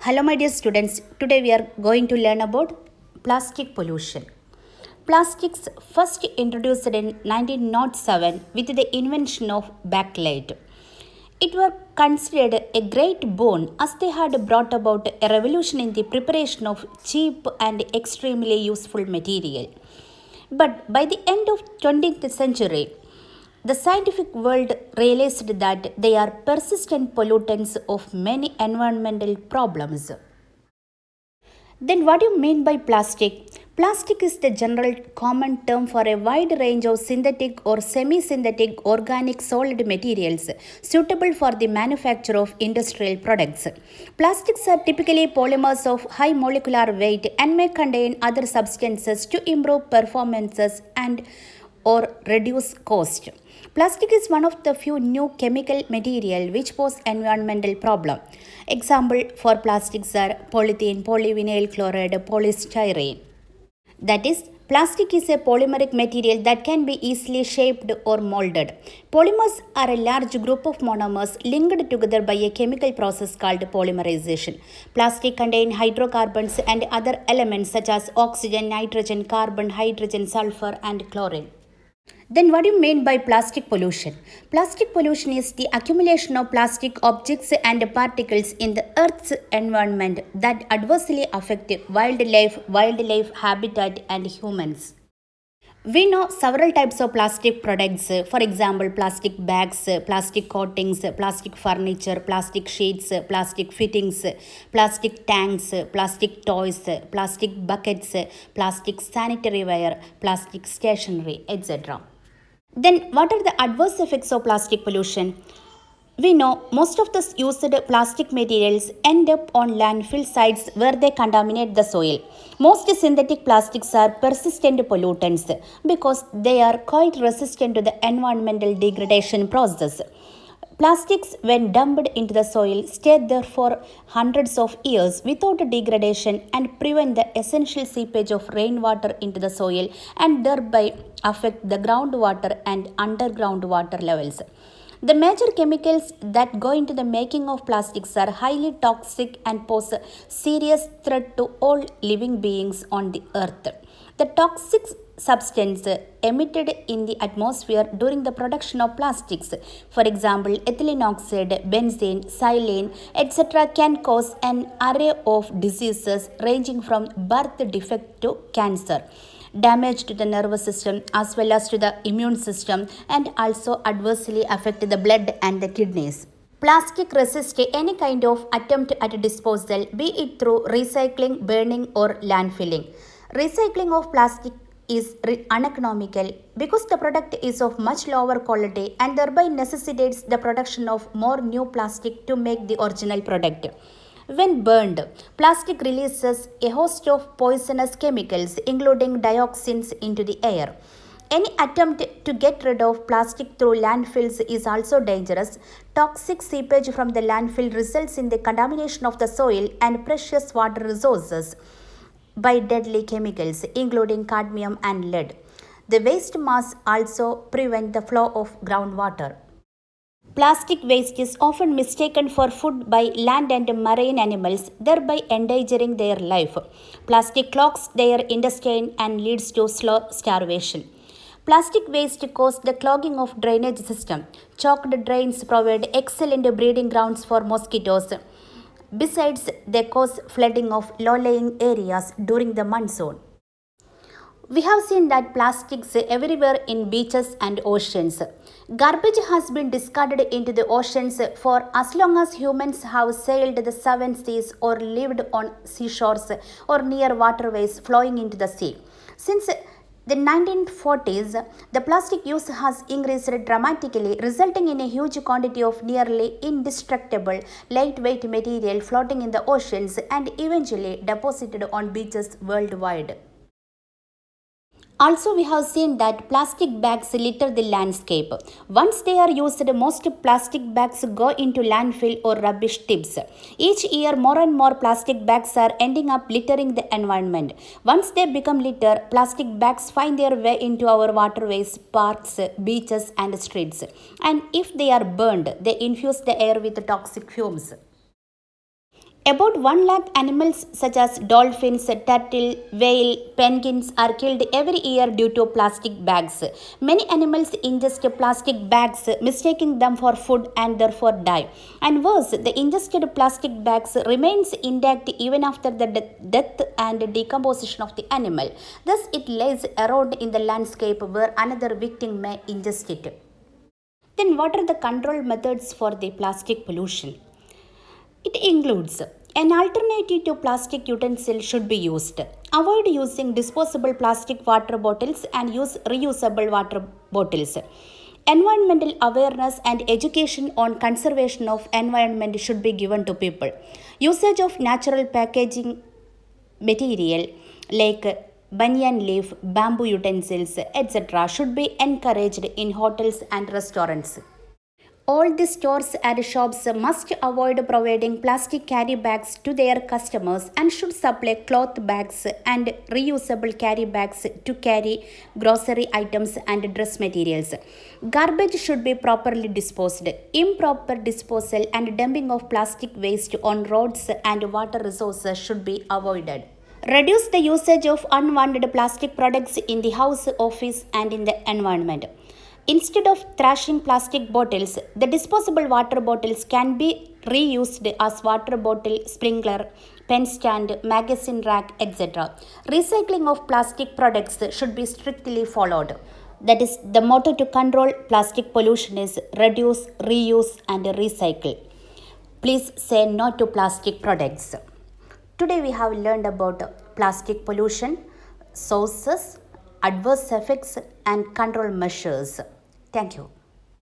Hello, my dear students. Today we are going to learn about plastic pollution. Plastics first introduced in 1907 with the invention of backlight. It was considered a great boon as they had brought about a revolution in the preparation of cheap and extremely useful material. But by the end of 20th century, the scientific world realized that they are persistent pollutants of many environmental problems. Then, what do you mean by plastic? Plastic is the general common term for a wide range of synthetic or semi synthetic organic solid materials suitable for the manufacture of industrial products. Plastics are typically polymers of high molecular weight and may contain other substances to improve performances and or reduce cost. Plastic is one of the few new chemical material which pose environmental problem. Example for plastics are polythene, polyvinyl chloride, polystyrene. That is, plastic is a polymeric material that can be easily shaped or molded. Polymers are a large group of monomers linked together by a chemical process called polymerization. Plastic contains hydrocarbons and other elements such as oxygen, nitrogen, carbon, hydrogen, sulfur, and chlorine. Then, what do you mean by plastic pollution? Plastic pollution is the accumulation of plastic objects and particles in the Earth's environment that adversely affect wildlife habitat, and humans. We know several types of plastic products, for example, plastic bags, plastic coatings, plastic furniture, plastic sheets, plastic fittings, plastic tanks, plastic toys, plastic buckets, plastic sanitary ware, plastic stationery, etc. Then, what are the adverse effects of plastic pollution? We know most of the used plastic materials end up on landfill sites where they contaminate the soil. Most synthetic plastics are persistent pollutants because they are quite resistant to the environmental degradation process. Plastics, when dumped into the soil, stay there for hundreds of years without degradation and prevent the essential seepage of rainwater into the soil and thereby affect the groundwater and underground water levels. The major chemicals that go into the making of plastics are highly toxic and pose a serious threat to all living beings on the earth. The toxic substance emitted in the atmosphere during the production of plastics, for example, ethylene oxide, benzene, xylene, etc., can cause an array of diseases ranging from birth defect to cancer, damage to the nervous system as well as to the immune system, and also adversely affect the blood and the kidneys. Plastic resists any kind of attempt at disposal, be it through recycling, burning, or landfilling. Recycling of plastic is uneconomical because the product is of much lower quality and thereby necessitates the production of more new plastic to make the original product. When burned, plastic releases a host of poisonous chemicals, including dioxins, into the air. Any attempt to get rid of plastic through landfills is also dangerous. Toxic seepage from the landfill results in the contamination of the soil and precious water resources by deadly chemicals, including cadmium and lead. The waste mass also prevent the flow of groundwater. Plastic waste is often mistaken for food by land and marine animals, thereby endangering their life. Plastic clogs their intestine and leads to slow starvation. Plastic waste causes the clogging of drainage system. Choked drains provide excellent breeding grounds for mosquitoes. Besides, they cause flooding of low-lying areas during the monsoon. We have seen that plastics everywhere in beaches and oceans. Garbage has been discarded into the oceans for as long as humans have sailed the seven seas or lived on seashores or near waterways flowing into the sea. Since the 1940s, the plastic use has increased dramatically, resulting in a huge quantity of nearly indestructible, lightweight material floating in the oceans and eventually deposited on beaches worldwide. Also, we have seen that plastic bags litter the landscape. Once they are used, most plastic bags go into landfill or rubbish tips. Each year, more and more plastic bags are ending up littering the environment. Once they become litter, plastic bags find their way into our waterways, parks, beaches, and streets. And if they are burned, they infuse the air with toxic fumes. About 1 lakh animals such as dolphins, turtle, whale, penguins are killed every year due to plastic bags. Many animals ingest plastic bags, mistaking them for food and therefore die. And worse, the ingested plastic bags remains intact even after the death and decomposition of the animal. Thus, it lays around in the landscape where another victim may ingest it. Then, what are the control methods for the plastic pollution? It includes an alternative to plastic utensil should be used. Avoid using disposable plastic water bottles and use reusable water bottles. Environmental awareness and education on conservation of environment should be given to people. Usage of natural packaging material like banyan leaf, bamboo utensils, etc. should be encouraged in hotels and restaurants. All the stores and shops must avoid providing plastic carry bags to their customers and should supply cloth bags and reusable carry bags to carry grocery items and dress materials. Garbage should be properly disposed. Improper disposal and dumping of plastic waste on roads and water resources should be avoided. Reduce the usage of unwanted plastic products in the house, office, and in the environment. Instead of thrashing plastic bottles, the disposable water bottles can be reused as water bottle, sprinkler, pen stand, magazine rack, etc. Recycling of plastic products should be strictly followed. That is, the motto to control plastic pollution is reduce, reuse, and recycle. Please say no to plastic products. Today we have learned about plastic pollution, sources, adverse effects, and control measures. Thank you.